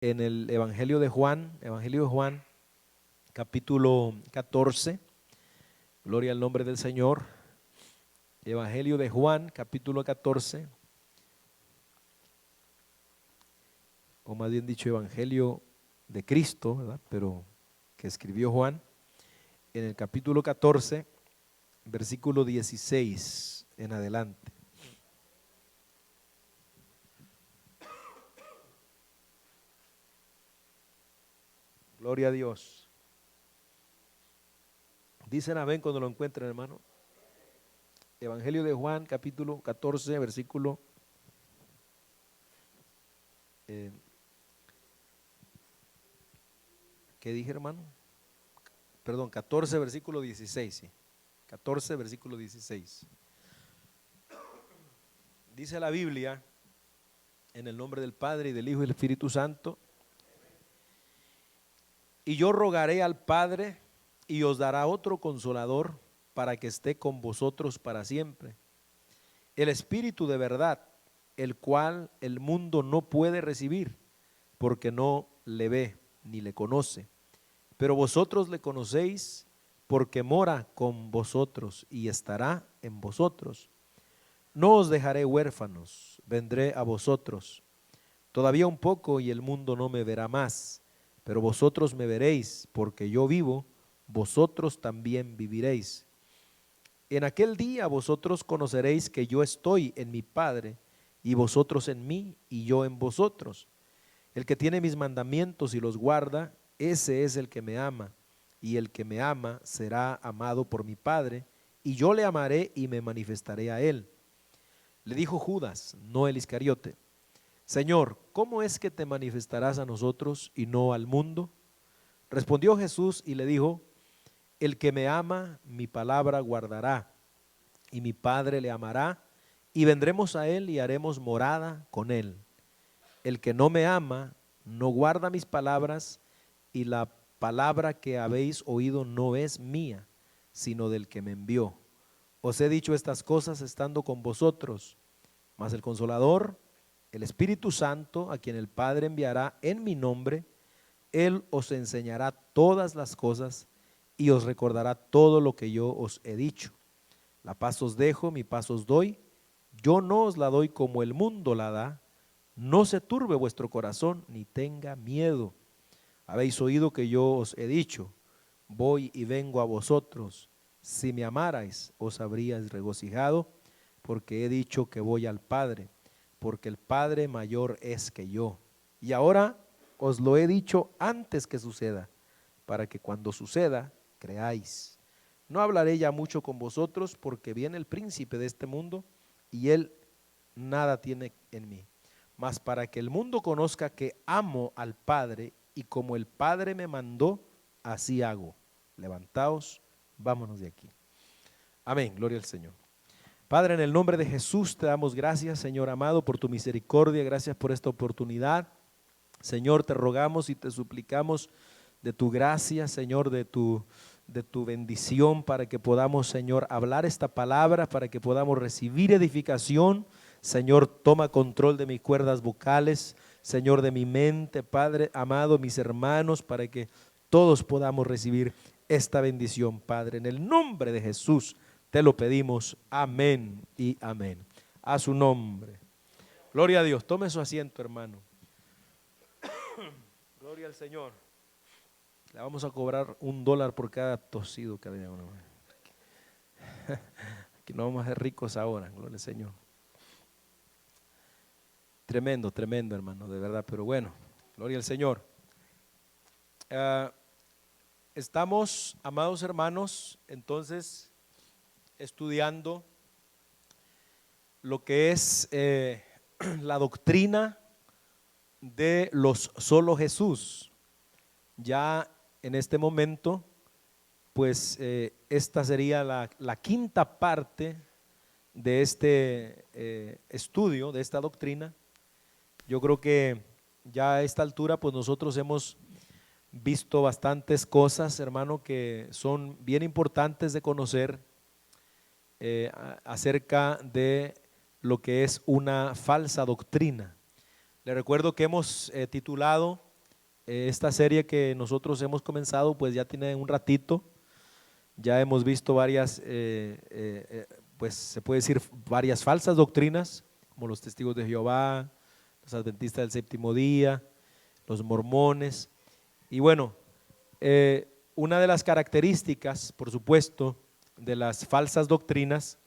en el Evangelio de Juan, capítulo 14, gloria al nombre del Señor. Evangelio de Juan, capítulo 14, o más bien dicho, Evangelio de Cristo, ¿verdad? Pero que escribió Juan, en el capítulo 14, versículo 16 en adelante. Gloria a Dios. Dicen amén cuando lo encuentren, hermano. Evangelio de Juan, capítulo 14, versículo ¿qué dije, hermano? Perdón, 14, versículo 16, sí. 14, versículo 16. Dice la Biblia, en el nombre del Padre y del Hijo y del Espíritu Santo: y yo rogaré al Padre y os dará otro consolador para que esté con vosotros para siempre, el Espíritu de verdad, el cual el mundo no puede recibir, porque no le ve ni le conoce, pero vosotros le conocéis, porque mora con vosotros y estará en vosotros. No os dejaré huérfanos, vendré a vosotros. Todavía un poco y el mundo no me verá más, pero vosotros me veréis, porque yo vivo, vosotros también viviréis. En aquel día vosotros conoceréis que yo estoy en mi Padre, y vosotros en mí, y yo en vosotros. El que tiene mis mandamientos y los guarda, ese es el que me ama, y el que me ama será amado por mi Padre, y yo le amaré y me manifestaré a él. Le dijo Judas, no el Iscariote: Señor, ¿cómo es que te manifestarás a nosotros y no al mundo? Respondió Jesús y le dijo: el que me ama, mi palabra guardará, y mi Padre le amará, y vendremos a él y haremos morada con él. El que no me ama, no guarda mis palabras, y la palabra que habéis oído no es mía, sino del que me envió. Os he dicho estas cosas estando con vosotros, mas el Consolador, el Espíritu Santo, a quien el Padre enviará en mi nombre, Él os enseñará todas las cosas y os recordará todo lo que yo os he dicho. La paz os dejo, mi paz os doy. Yo no os la doy como el mundo la da. No se turbe vuestro corazón, ni tenga miedo. Habéis oído que yo os he dicho: voy y vengo a vosotros. Si me amarais, os habríais regocijado, porque he dicho que voy al Padre, porque el Padre mayor es que yo. Y ahora os lo he dicho antes que suceda, para que cuando suceda, creáis. No hablaré ya mucho con vosotros, porque viene el príncipe de este mundo, y él nada tiene en mí. Mas para que el mundo conozca que amo al Padre, y como el Padre me mandó, así hago. Levantaos, vámonos de aquí. Amén, gloria al Señor. Padre, en el nombre de Jesús te damos gracias, Señor amado, por tu misericordia, gracias por esta oportunidad. Señor, te rogamos y te suplicamos de tu gracia, Señor, de tu bendición, para que podamos, Señor, hablar esta palabra, para que podamos recibir edificación. Señor, toma control de mis cuerdas vocales, Señor, de mi mente, Padre amado, mis hermanos, para que todos podamos recibir esta bendición, Padre. En el nombre de Jesús te lo pedimos. Amén y amén. A su nombre. Gloria a Dios. Tome su asiento, hermano. Gloria al Señor. Le vamos a cobrar $1 por cada tosido que haya uno. Aquí no vamos a ser ricos ahora, gloria al Señor. Tremendo, tremendo, hermano, de verdad, pero bueno, gloria al Señor. Estamos, amados hermanos, entonces estudiando lo que es la doctrina de los solo Jesús. Ya en este momento, pues esta sería la quinta parte de este estudio, de esta doctrina. Yo creo que ya a esta altura, pues nosotros hemos visto bastantes cosas, hermano, que son bien importantes de conocer acerca de lo que es una falsa doctrina. Le recuerdo que hemos titulado esta serie que nosotros hemos comenzado pues ya tiene un ratito, ya hemos visto varias, pues se puede decir varias falsas doctrinas, como los testigos de Jehová, los adventistas del séptimo día, los mormones. Y bueno, una de las características, por supuesto, de las falsas doctrinas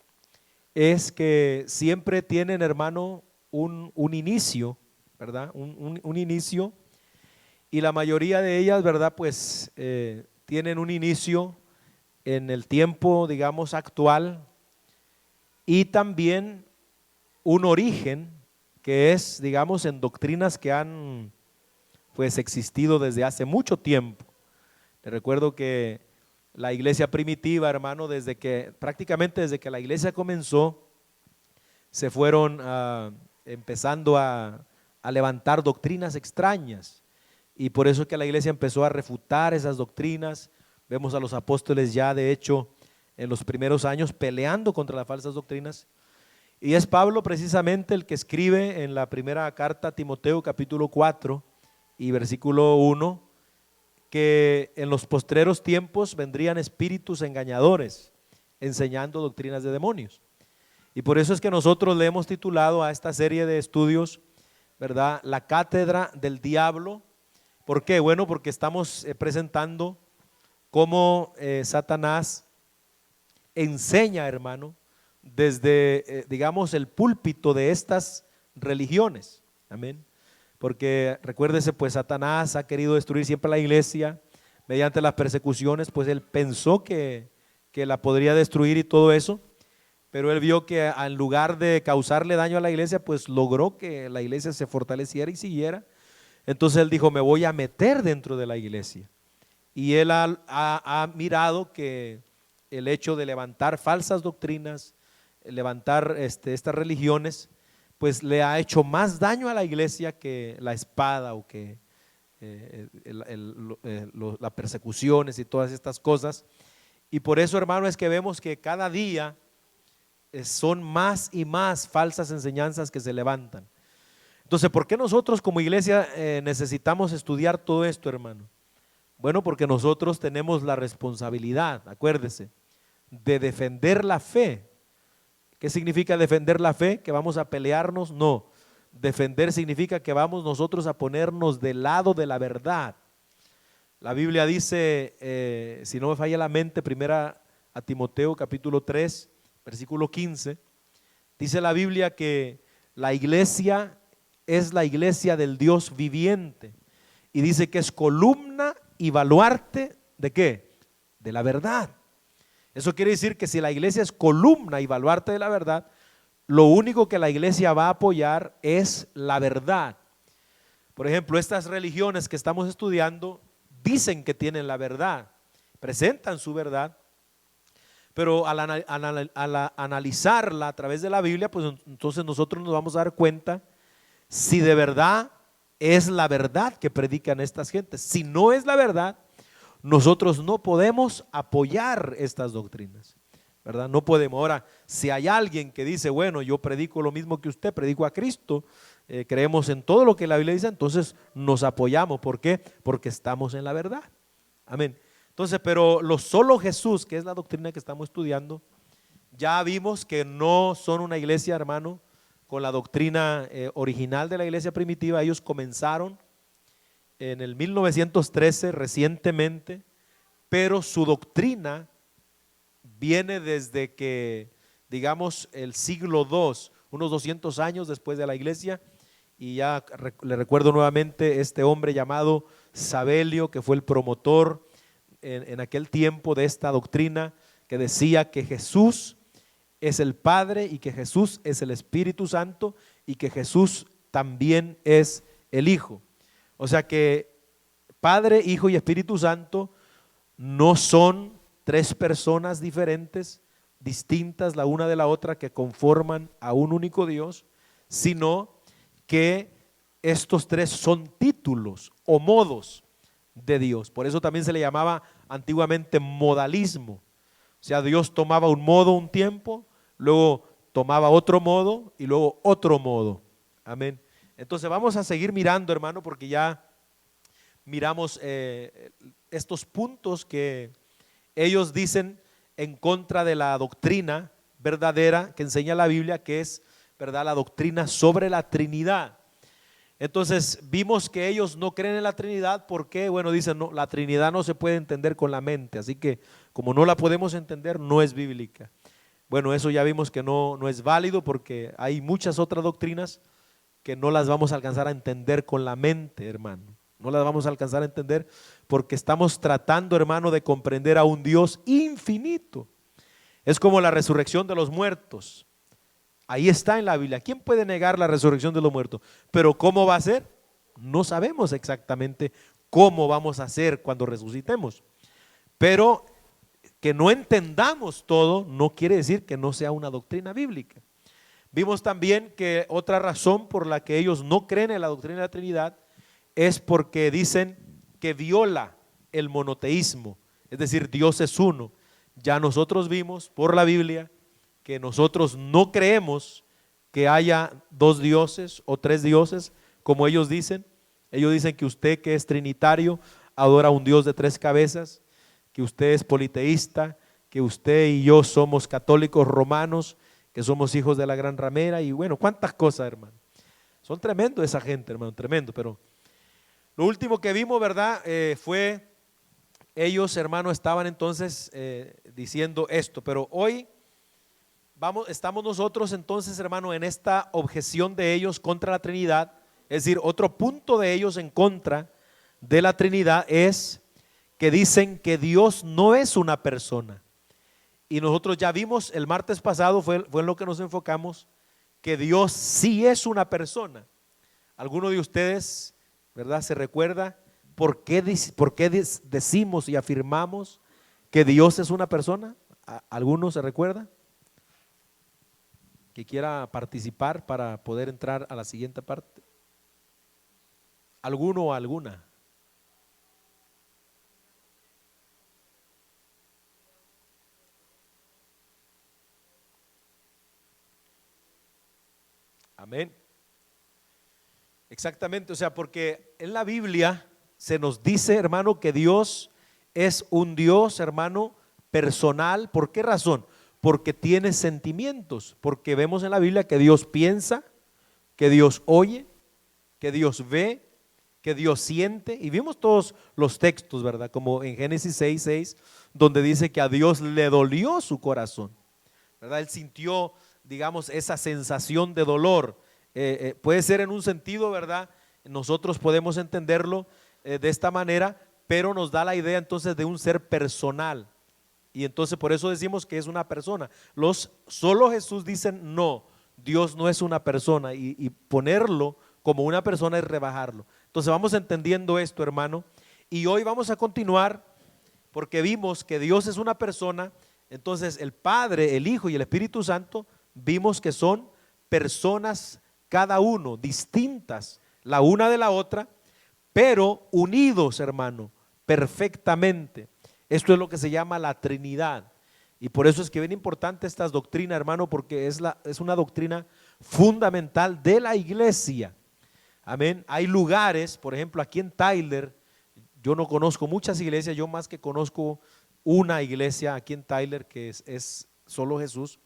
es que siempre tienen, hermano, un inicio, ¿verdad? Un inicio, y la mayoría de ellas, ¿verdad? Pues tienen un inicio en el tiempo, digamos, actual, y también un origen que es, digamos, en doctrinas que han pues existido desde hace mucho tiempo. Te recuerdo que la iglesia primitiva, hermano, prácticamente desde que la iglesia comenzó, se fueron empezando a levantar doctrinas extrañas, y por eso es que la iglesia empezó a refutar esas doctrinas. Vemos a los apóstoles ya, de hecho, en los primeros años peleando contra las falsas doctrinas, y es Pablo precisamente el que escribe en la primera carta a Timoteo, capítulo 4 y versículo 1, que en los postreros tiempos vendrían espíritus engañadores enseñando doctrinas de demonios. Y por eso es que nosotros le hemos titulado a esta serie de estudios, ¿verdad?, la cátedra del diablo. ¿Por qué? Bueno, porque estamos presentando cómo Satanás enseña, hermano, desde, digamos, el púlpito de estas religiones. Amén. Porque recuérdese, pues Satanás ha querido destruir siempre la iglesia mediante las persecuciones, pues él pensó que la podría destruir y todo eso, pero él vio que en lugar de causarle daño a la iglesia, pues logró que la iglesia se fortaleciera y siguiera. Entonces él dijo, me voy a meter dentro de la iglesia. Y él ha mirado que el hecho de levantar falsas doctrinas, levantar estas religiones, pues le ha hecho más daño a la iglesia que la espada o que las persecuciones y todas estas cosas. Y por eso, hermano, es que vemos que cada día son más y más falsas enseñanzas que se levantan. Entonces, ¿por qué nosotros como iglesia necesitamos estudiar todo esto, hermano? Bueno, porque nosotros tenemos la responsabilidad, acuérdese, de defender la fe. ¿Qué significa defender la fe? ¿Que vamos a pelearnos? No. Defender significa que vamos nosotros a ponernos del lado de la verdad. La Biblia dice, si no me falla la mente, primera a Timoteo capítulo 3, versículo 15, dice la Biblia que la iglesia es la iglesia del Dios viviente, y dice que es columna y baluarte ¿de qué? De la verdad. Eso quiere decir que si la iglesia es columna y baluarte de la verdad, lo único que la iglesia va a apoyar es la verdad. Por ejemplo, estas religiones que estamos estudiando dicen que tienen la verdad, presentan su verdad, pero al analizarla a través de la Biblia, pues entonces nosotros nos vamos a dar cuenta si de verdad es la verdad que predican estas gentes. Si no es la verdad, nosotros no podemos apoyar estas doctrinas, ¿verdad? No podemos. Ahora, si hay alguien que dice, bueno, yo predico lo mismo que usted, predico a Cristo, creemos en todo lo que la Biblia dice, entonces nos apoyamos. ¿Por qué? Porque estamos en la verdad. Amén. Entonces, pero lo solo Jesús, que es la doctrina que estamos estudiando, ya vimos que no son una iglesia, hermano, con la doctrina original de la iglesia primitiva. Ellos comenzaron en el 1913 recientemente, pero su doctrina viene desde que, digamos, el siglo II, unos 200 años después de la iglesia. Y ya le recuerdo nuevamente este hombre llamado Sabelio, que fue el promotor en aquel tiempo de esta doctrina, que decía que Jesús es el Padre y que Jesús es el Espíritu Santo y que Jesús también es el Hijo. O sea que Padre, Hijo y Espíritu Santo no son tres personas diferentes, distintas la una de la otra, que conforman a un único Dios, sino que estos tres son títulos o modos de Dios. Por eso también se le llamaba antiguamente modalismo. O sea, Dios tomaba un modo un tiempo, luego tomaba otro modo y luego otro modo. Amén. Entonces vamos a seguir mirando, hermano, porque ya miramos estos puntos que ellos dicen en contra de la doctrina verdadera que enseña la Biblia, que es, ¿verdad?, la doctrina sobre la Trinidad. Entonces vimos que ellos no creen en la Trinidad porque, bueno, dicen, no, la Trinidad no se puede entender con la mente, así que como no la podemos entender, no es bíblica. Bueno, eso ya vimos que no es válido porque hay muchas otras doctrinas que no las vamos a alcanzar a entender con la mente, hermano. No las vamos a alcanzar a entender porque estamos tratando, hermano, de comprender a un Dios infinito. Es como la resurrección de los muertos. Ahí está en la Biblia. ¿Quién puede negar la resurrección de los muertos? Pero ¿cómo va a ser? No sabemos exactamente cómo vamos a ser cuando resucitemos. Pero que no entendamos todo no quiere decir que no sea una doctrina bíblica. Vimos también que otra razón por la que ellos no creen en la doctrina de la Trinidad es porque dicen que viola el monoteísmo, es decir, Dios es uno. Ya nosotros vimos por la Biblia que nosotros no creemos que haya dos dioses o tres dioses, como ellos dicen. Ellos dicen que usted, que es trinitario, adora a un Dios de tres cabezas, que usted es politeísta, que usted y yo somos católicos romanos, que somos hijos de la gran ramera, y bueno, cuántas cosas, hermano. Son tremendo esa gente, hermano, tremendo. Pero lo último que vimos, ¿verdad? Fue ellos, hermano, estaban entonces diciendo esto. Pero hoy estamos nosotros entonces, hermano, en esta objeción de ellos contra la Trinidad. Es decir, otro punto de ellos en contra de la Trinidad es que dicen que Dios no es una persona. Y nosotros ya vimos el martes pasado, fue en lo que nos enfocamos, que Dios sí es una persona. ¿Alguno de ustedes, verdad, se recuerda por qué decimos y afirmamos que Dios es una persona? ¿Alguno se recuerda? Que quiera participar para poder entrar a la siguiente parte. ¿Alguno o alguna? Amén. Exactamente, o sea, porque en la Biblia se nos dice, hermano, que Dios es un Dios, hermano, personal. ¿Por qué razón? Porque tiene sentimientos, porque vemos en la Biblia que Dios piensa, que Dios oye, que Dios ve, que Dios siente, y vimos todos los textos, ¿verdad? Como en Génesis 6:6, donde dice que a Dios le dolió su corazón, ¿verdad? Él sintió, digamos, esa sensación de dolor. Puede ser en un sentido, ¿verdad? Nosotros podemos entenderlo de esta manera, pero nos da la idea entonces de un ser personal. Y entonces por eso decimos que es una persona. Solo Jesús dicen no, Dios no es una persona, y ponerlo como una persona es rebajarlo. Entonces vamos entendiendo esto, hermano, y hoy vamos a continuar porque vimos que Dios es una persona. Entonces el Padre, el Hijo y el Espíritu Santo vimos que son personas cada uno, distintas la una de la otra, pero unidos, hermano, perfectamente. Esto es lo que se llama la Trinidad. Y por eso es que es bien importante esta doctrina, hermano, porque es una doctrina fundamental de la iglesia. Amén. Hay lugares, por ejemplo, aquí en Tyler, yo no conozco muchas iglesias, yo más que conozco una iglesia aquí en Tyler que es solo Jesús.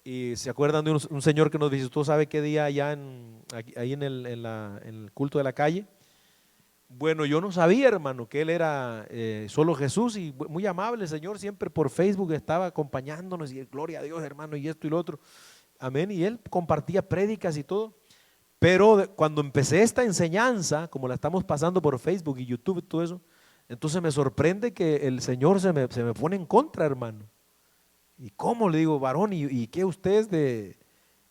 Y se acuerdan de un señor que nos visitó, ¿sabe qué día allá ahí en el culto de la calle? Bueno, yo no sabía, hermano, que él era solo Jesús, y muy amable el Señor, siempre por Facebook estaba acompañándonos y gloria a Dios, hermano, y esto y lo otro. Amén. Y él compartía prédicas y todo. Pero cuando empecé esta enseñanza, como la estamos pasando por Facebook y YouTube y todo eso, entonces me sorprende que el Señor se me pone en contra, hermano. ¿Y cómo? Le digo, varón, ¿y qué usted es de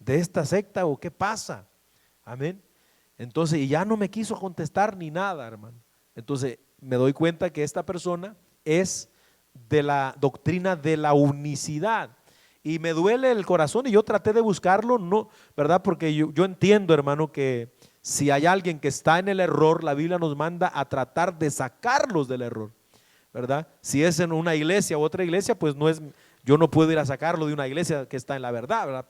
esta secta o qué pasa? Amén. Entonces, y ya no me quiso contestar ni nada, hermano. Entonces me doy cuenta que esta persona es de la doctrina de la unicidad. Y me duele el corazón, y yo traté de buscarlo, no, ¿verdad? Porque yo entiendo, hermano, que si hay alguien que está en el error, la Biblia nos manda a tratar de sacarlos del error, ¿verdad? Si es en una iglesia u otra iglesia, pues yo no puedo ir a sacarlo de una iglesia que está en la verdad, ¿verdad?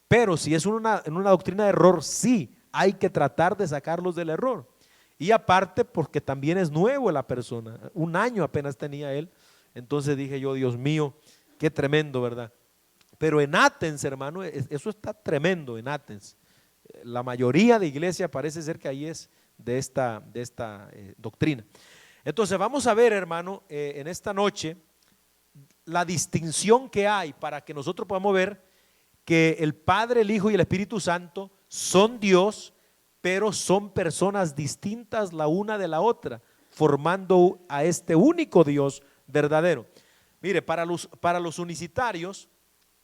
Pero si es en una doctrina de error, sí, hay que tratar de sacarlos del error. Y aparte porque también es nuevo la persona, un año apenas tenía él. Entonces dije yo, Dios mío, qué tremendo, ¿verdad? Pero en Athens, hermano, eso está tremendo en Athens. La mayoría de iglesia parece ser que ahí es de esta doctrina. Entonces vamos a ver, hermano, en esta noche la distinción que hay para que nosotros podamos ver que el Padre, el Hijo y el Espíritu Santo son Dios, pero son personas distintas la una de la otra, formando a este único Dios verdadero. Mire, para los unicitarios,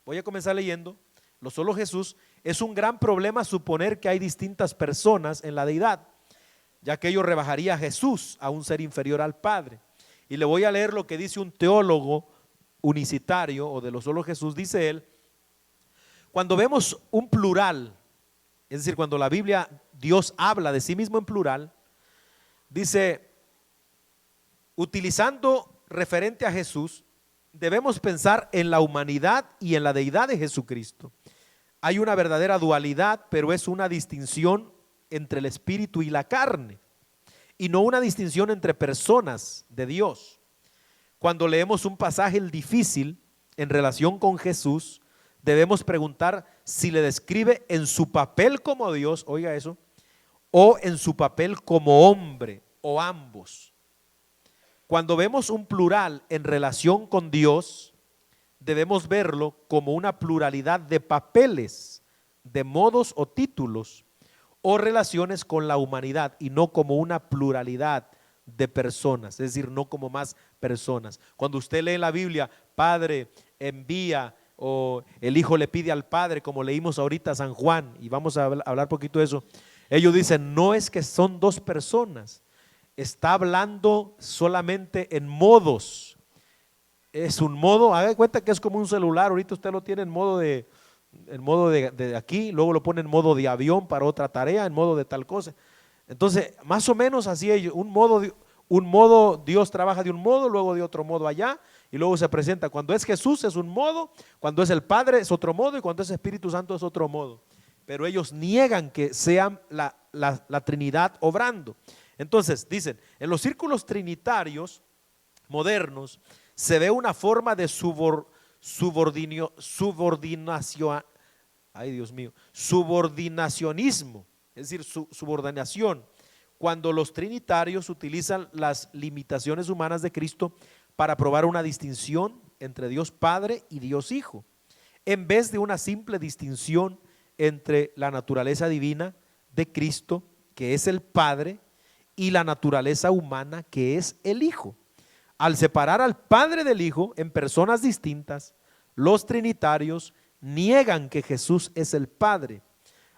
voy a comenzar leyendo, lo solo Jesús, es un gran problema suponer que hay distintas personas en la deidad, ya que ello rebajaría a Jesús a un ser inferior al Padre. Y le voy a leer lo que dice un teólogo unicitario o de lo solo Jesús. Dice él: cuando vemos un plural, es decir, cuando la Biblia, Dios habla de sí mismo en plural, dice, utilizando referente a Jesús, debemos pensar en la humanidad y en la deidad de Jesucristo. Hay una verdadera dualidad, pero es una distinción entre el espíritu y la carne, y no una distinción entre personas de Dios. Cuando leemos un pasaje difícil en relación con Jesús, debemos preguntar si le describe en su papel como Dios, oiga eso, o en su papel como hombre, o ambos. Cuando vemos un plural en relación con Dios, debemos verlo como una pluralidad de papeles, de modos o títulos, o relaciones con la humanidad, y no como una pluralidad de personas, es decir, no como más personas. Cuando usted lee la Biblia, Padre envía, o el Hijo le pide al Padre, como leímos ahorita San Juan, y vamos a hablar poquito de eso, ellos dicen, no es que son dos personas, está hablando solamente en modos. Es un modo, haga cuenta que es como un celular, ahorita usted lo tiene en modo de aquí, luego lo pone en modo de avión para otra tarea, en modo de tal cosa. Entonces, más o menos así ellos, un modo, Dios trabaja de un modo, luego de otro modo allá, y luego se presenta. Cuando es Jesús es un modo, cuando es el Padre es otro modo, y cuando es Espíritu Santo es otro modo. Pero ellos niegan que sean la Trinidad obrando. Entonces, dicen, en los círculos trinitarios modernos se ve una forma de subordinacionismo, es decir, subordinación, cuando los trinitarios utilizan las limitaciones humanas de Cristo para probar una distinción entre Dios Padre y Dios Hijo, en vez de una simple distinción entre la naturaleza divina de Cristo, que es el Padre, y la naturaleza humana, que es el Hijo. Al separar al Padre del Hijo en personas distintas, los trinitarios niegan que Jesús es el Padre.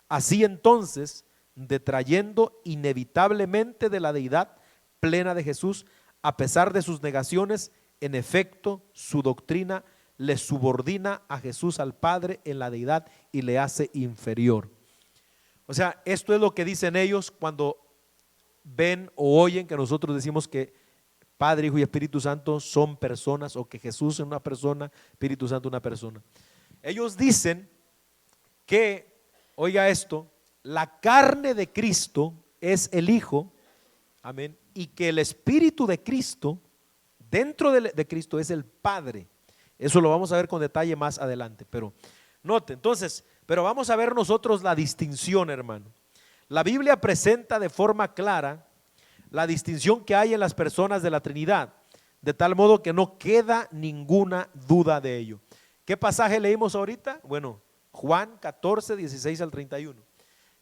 Así entonces, detrayendo inevitablemente de la deidad plena de Jesús, a pesar de sus negaciones, en efecto, su doctrina le subordina a Jesús al Padre en la deidad y le hace inferior. O sea, esto es lo que dicen ellos cuando ven o oyen que nosotros decimos que Padre, Hijo y Espíritu Santo son personas, o que Jesús es una persona, Espíritu Santo una persona. Ellos dicen que, oiga esto, la carne de Cristo es el Hijo, amén, y que el Espíritu de Cristo, dentro de Cristo, es el Padre. Eso lo vamos a ver con detalle más adelante, pero note, entonces, pero vamos a ver nosotros la distinción, hermano. La Biblia presenta de forma clara la distinción que hay en las personas de la Trinidad, de tal modo que no queda ninguna duda de ello. ¿Qué pasaje leímos ahorita? Bueno, Juan 14, 16 al 31.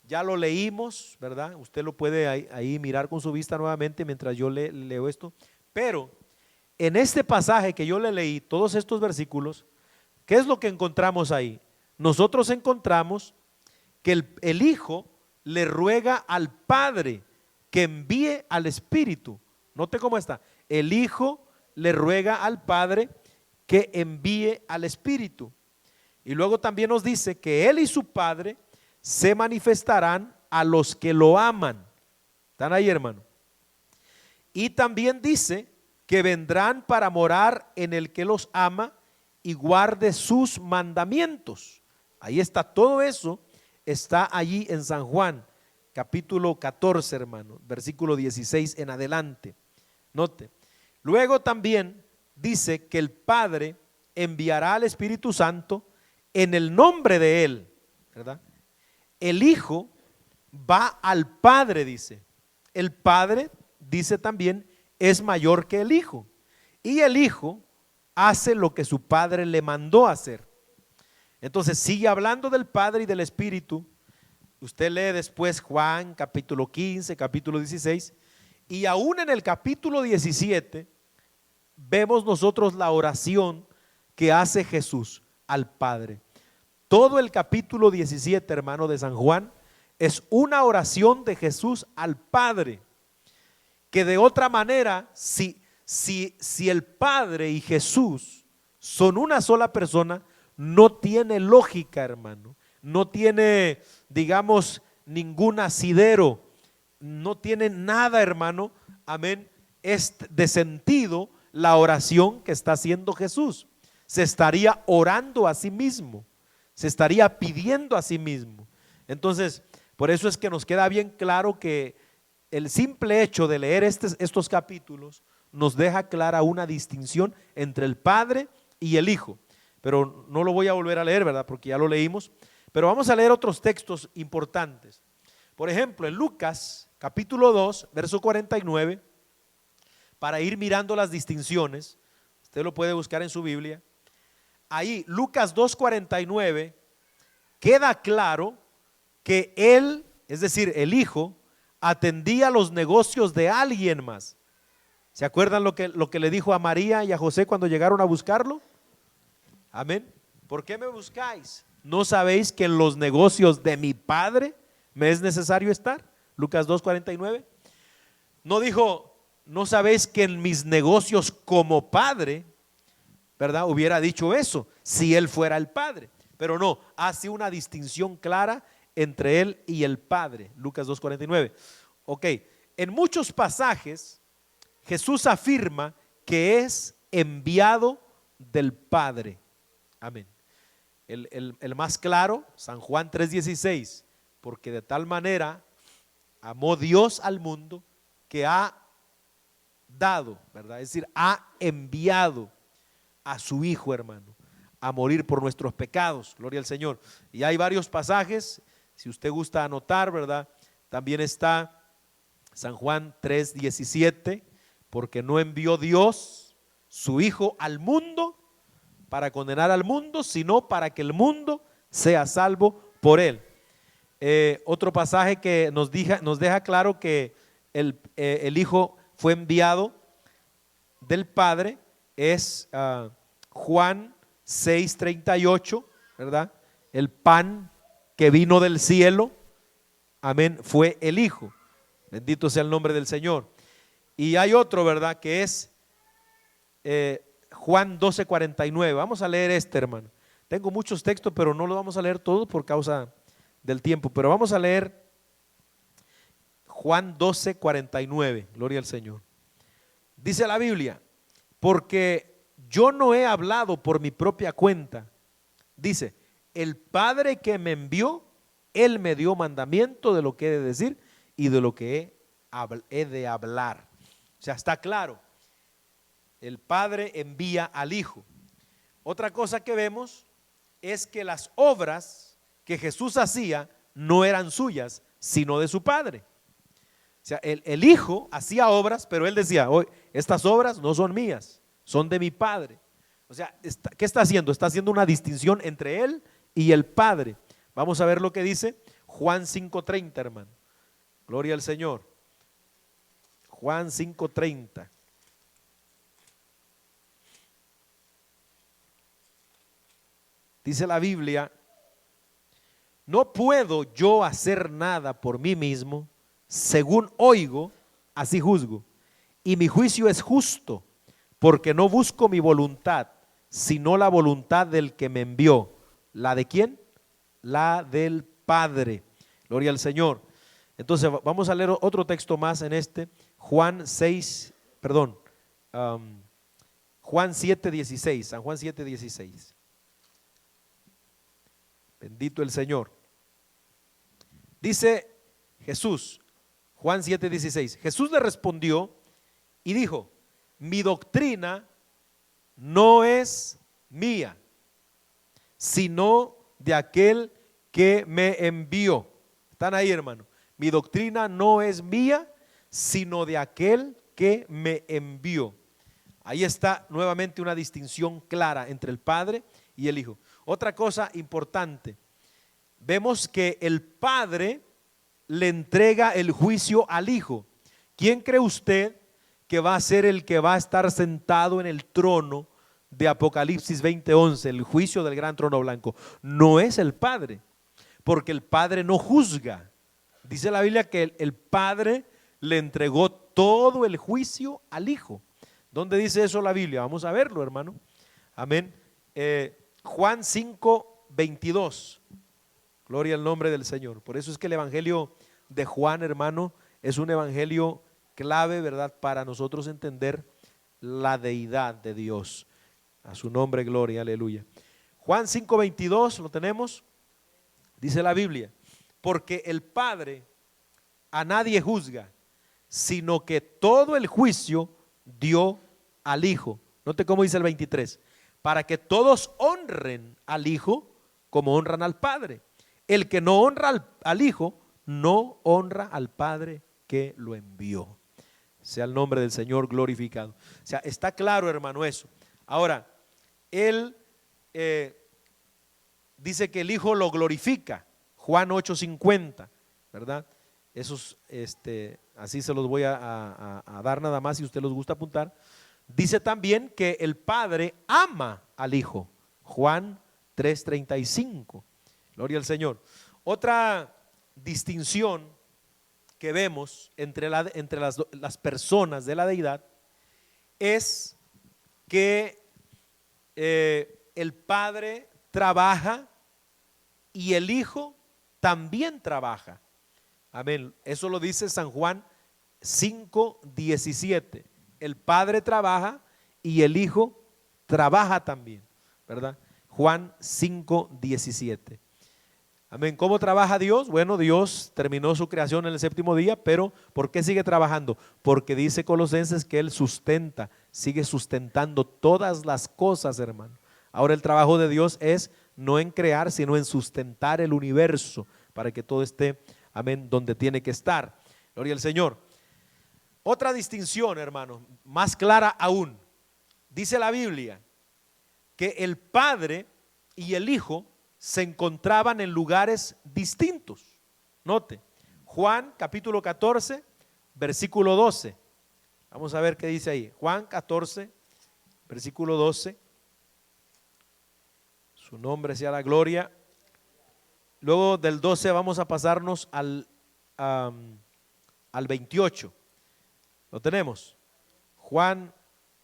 Ya lo leímos, ¿verdad? Usted lo puede ahí mirar con su vista nuevamente mientras yo leo esto. Pero en este pasaje que yo le leí, todos estos versículos, ¿qué es lo que encontramos ahí? Nosotros encontramos que el Hijo le ruega al Padre que envíe al Espíritu. Note cómo está. El Hijo le ruega al Padre que envíe al Espíritu. Y luego también nos dice que Él y su Padre se manifestarán a los que lo aman. ¿Están ahí, hermano? Y también dice que vendrán para morar en el que los ama y guarde sus mandamientos. Ahí está, todo eso está allí en San Juan capítulo 14, hermano, versículo 16 en adelante. Note, luego también dice que el Padre enviará al Espíritu Santo en el nombre de Él, ¿verdad? El Hijo va al Padre, dice. El Padre, dice también, es mayor que el Hijo. Y el Hijo hace lo que su Padre le mandó hacer. Entonces sigue hablando del Padre y del Espíritu. Usted lee después Juan capítulo 15, capítulo 16, y aún en el capítulo 17 vemos nosotros la oración que hace Jesús al Padre. Todo el capítulo 17, hermano, de San Juan es una oración de Jesús al Padre, que de otra manera, si el Padre y Jesús son una sola persona, no tiene lógica, hermano, no tiene, digamos, ningún asidero, no tiene nada, hermano, amén, es de sentido la oración que está haciendo Jesús. Se estaría orando a sí mismo, se estaría pidiendo a sí mismo. Entonces, por eso es que nos queda bien claro que el simple hecho de leer estos capítulos nos deja clara una distinción entre el Padre y el Hijo. Pero no lo voy a volver a leer, ¿verdad? Porque ya lo leímos. Pero vamos a leer otros textos importantes. Por ejemplo, en Lucas capítulo 2, verso 49, para ir mirando las distinciones, usted lo puede buscar en su Biblia. Ahí, Lucas 2:49, queda claro que él, es decir, el Hijo, atendía los negocios de alguien más. ¿Se acuerdan lo que le dijo a María y a José cuando llegaron a buscarlo? Amén. ¿Por qué me buscáis? ¿No sabéis que en los negocios de mi Padre me es necesario estar? Lucas 2:49. No dijo, ¿no sabéis que en mis negocios como Padre, verdad? Hubiera dicho eso si él fuera el Padre, pero no, hace una distinción clara entre él y el Padre. Lucas 2:49. Ok, en muchos pasajes Jesús afirma que es enviado del Padre. Amén. El más claro, San Juan 3:16, porque de tal manera amó Dios al mundo que ha dado, ¿verdad? Es decir, ha enviado a su Hijo, hermano, a morir por nuestros pecados. Gloria al Señor. Y hay varios pasajes, si usted gusta anotar, ¿verdad? También está San Juan 3:17, porque no envió Dios su Hijo al mundo para condenar al mundo, sino para que el mundo sea salvo por él. Otro pasaje que nos deja claro que el Hijo fue enviado del Padre es Juan 6:38, ¿verdad? El pan que vino del cielo, amén, fue el Hijo. Bendito sea el nombre del Señor. Y hay otro, ¿verdad? Que es Juan 12:49. Vamos a leer este, hermano. Tengo muchos textos, pero no los vamos a leer todos por causa del tiempo. Pero vamos a leer Juan 12:49. Gloria al Señor. Dice la Biblia, porque yo no he hablado por mi propia cuenta. Dice, el Padre que me envió, Él me dio mandamiento de lo que he de decir y de lo que he de hablar. O sea, está claro. El Padre envía al Hijo. Otra cosa que vemos es que las obras que Jesús hacía no eran suyas, sino de su Padre. O sea, el Hijo hacía obras, pero él decía, hoy estas obras no son mías, son de mi Padre. O sea, ¿qué está haciendo? Está haciendo una distinción entre él y el Padre. Vamos a ver lo que dice Juan 5:30, hermano. Gloria al Señor. Juan 5:30. Dice la Biblia, no puedo yo hacer nada por mí mismo, según oigo, así juzgo. Y mi juicio es justo, porque no busco mi voluntad, sino la voluntad del que me envió. ¿La de quién? La del Padre. Gloria al Señor. Entonces vamos a leer otro texto más en este, Juan 7:16, San Juan 7:16. Bendito el Señor. Dice Jesús, Juan 7:16. Jesús le respondió y dijo: mi doctrina no es mía, sino de aquel que me envió. Están ahí, hermano. Mi doctrina no es mía, sino de aquel que me envió. Ahí está nuevamente una distinción clara entre el Padre y el Hijo. Otra cosa importante, vemos que el Padre le entrega el juicio al Hijo. ¿Quién cree usted que va a ser el que va a estar sentado en el trono de Apocalipsis 20:11, el juicio del gran trono blanco? No es el Padre, porque el Padre no juzga. Dice la Biblia que el Padre le entregó todo el juicio al Hijo. ¿Dónde dice eso la Biblia? Vamos a verlo, hermano. Amén. Juan 5:22. Gloria al nombre del Señor. Por eso es que el evangelio de Juan, hermano, es un evangelio clave, ¿verdad?, para nosotros entender la deidad de Dios. A su nombre, gloria, aleluya. Juan 5:22, ¿lo tenemos? Dice la Biblia: porque el Padre a nadie juzga, sino que todo el juicio dio al Hijo. Note cómo dice el 23: para que todos honren al Hijo como honran al Padre. El que no honra al Hijo, no honra al Padre que lo envió. Sea el nombre del Señor glorificado. O sea, está claro, hermano, eso. Ahora, él dice que el Hijo lo glorifica. Juan 8:50, ¿verdad? Esos, así se los voy a dar nada más si usted los gusta apuntar. Dice también que el Padre ama al Hijo. Juan 3:35. Gloria al Señor. Otra distinción que vemos entre las personas de la deidad es que el Padre trabaja y el Hijo también trabaja. Amén. Eso lo dice San Juan 5:17. El Padre trabaja y el Hijo trabaja también, ¿verdad? Juan 5:17. Amén. ¿Cómo trabaja Dios? Bueno, Dios terminó su creación en el séptimo día, pero ¿por qué sigue trabajando? Porque dice Colosenses que Él sustenta, sigue sustentando todas las cosas, hermano. Ahora el trabajo de Dios es no en crear, sino en sustentar el universo para que todo esté, amén, donde tiene que estar. Gloria al Señor. Otra distinción, hermano, más clara aún. Dice la Biblia que el Padre y el Hijo se encontraban en lugares distintos. Note, Juan capítulo 14, versículo 12. Vamos a ver qué dice ahí. Juan 14, versículo 12. Su nombre sea la gloria. Luego del 12 vamos a pasarnos al 28. ¿Lo tenemos? Juan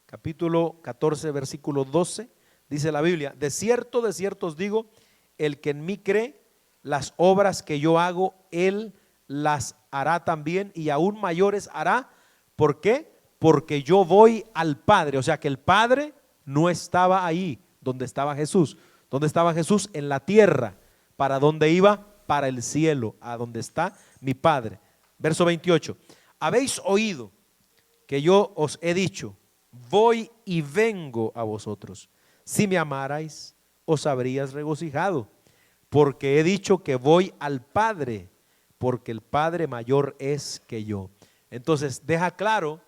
capítulo 14, versículo 12. Dice la Biblia: de cierto os digo, el que en mí cree, las obras que yo hago, él las hará también, y aún mayores hará. ¿Por qué? Porque yo voy al Padre. O sea que el Padre no estaba ahí donde estaba Jesús. ¿Dónde estaba Jesús? En la tierra. ¿Para dónde iba? Para el cielo, a donde está mi Padre. Verso 28. Habéis oído que yo os he dicho: voy y vengo a vosotros. Si me amarais, os habrías regocijado, porque he dicho que voy al Padre, porque el Padre mayor es que yo. Entonces deja claro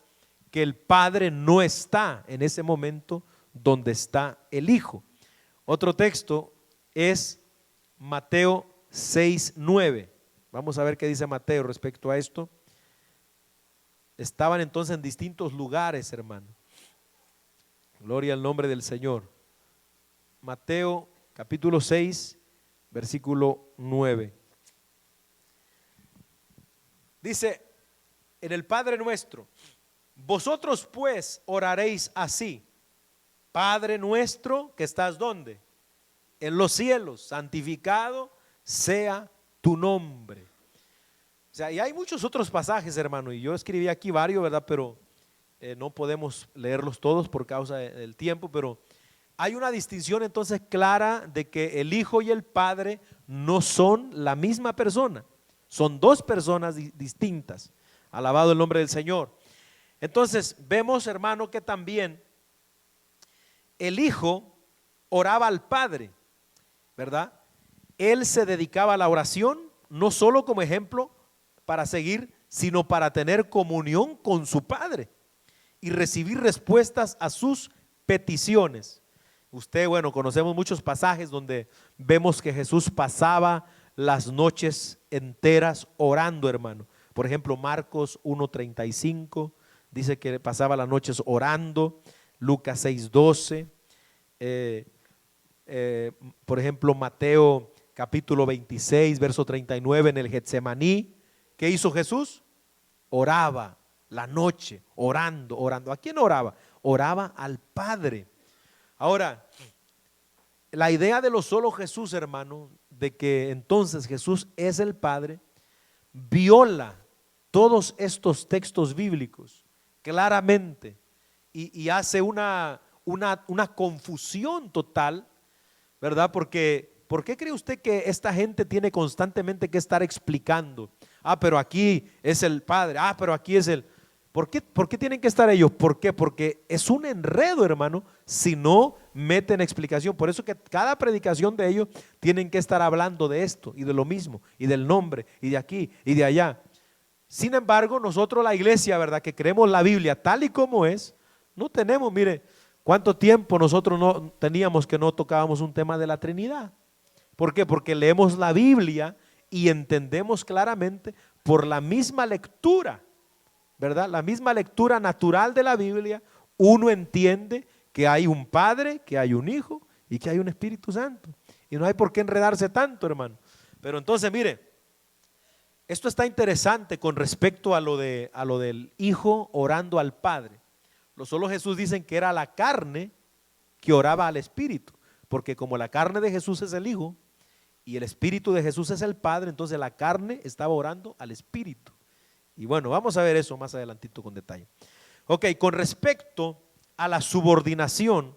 que el Padre no está en ese momento donde está el Hijo. Otro texto es Mateo 6:9. Vamos a ver qué dice Mateo respecto a esto. Estaban entonces en distintos lugares, hermano. Gloria al nombre del Señor. Mateo capítulo 6, versículo 9. Dice en el Padre nuestro: vosotros pues oraréis así: Padre nuestro que estás ¿dónde? En los cielos, santificado sea tu nombre. O sea, y hay muchos otros pasajes, hermano, y yo escribí aquí varios, ¿verdad? Pero no podemos leerlos todos por causa del tiempo, pero hay una distinción entonces clara de que el Hijo y el Padre no son la misma persona. Son dos personas distintas. Alabado el nombre del Señor. Entonces vemos, hermano, que también el Hijo oraba al Padre, ¿verdad? Él se dedicaba a la oración, no solo como ejemplo para seguir, sino para tener comunión con su Padre y recibir respuestas a sus peticiones. Usted, bueno, conocemos muchos pasajes donde vemos que Jesús pasaba las noches enteras orando, hermano. Por ejemplo, Marcos 1:35 dice que pasaba las noches orando. Lucas 6:12. Por ejemplo, Mateo capítulo 26, verso 39, en el Getsemaní. ¿Qué hizo Jesús? Oraba la noche, orando, orando. ¿A quién oraba? Oraba al Padre. Ahora, la idea de lo solo Jesús, hermano, de que entonces Jesús es el Padre, viola todos estos textos bíblicos claramente y hace una confusión total, ¿verdad? Porque, ¿por qué cree usted que esta gente tiene constantemente que estar explicando? Ah, pero aquí es el Padre, ah, pero aquí es el… ¿Por qué tienen que estar ellos? ¿Por qué? Porque es un enredo, hermano, si no meten explicación. Por eso que cada predicación de ellos tienen que estar hablando de esto y de lo mismo, y del nombre, y de aquí, y de allá. Sin embargo, nosotros la iglesia, ¿verdad? Que creemos la Biblia tal y como es, no tenemos, mire, cuánto tiempo nosotros no teníamos que no tocábamos un tema de la Trinidad. ¿Por qué? Porque leemos la Biblia y entendemos claramente por la misma lectura, ¿verdad? La misma lectura natural de la Biblia, uno entiende que hay un Padre, que hay un Hijo y que hay un Espíritu Santo. Y no hay por qué enredarse tanto, hermano. Pero entonces, mire, esto está interesante con respecto a lo del Hijo orando al Padre. Los solo Jesús dicen que era la carne que oraba al Espíritu, porque como la carne de Jesús es el Hijo y el Espíritu de Jesús es el Padre, entonces la carne estaba orando al Espíritu. Y bueno, vamos a ver eso más adelantito con detalle. Ok, con respecto a la subordinación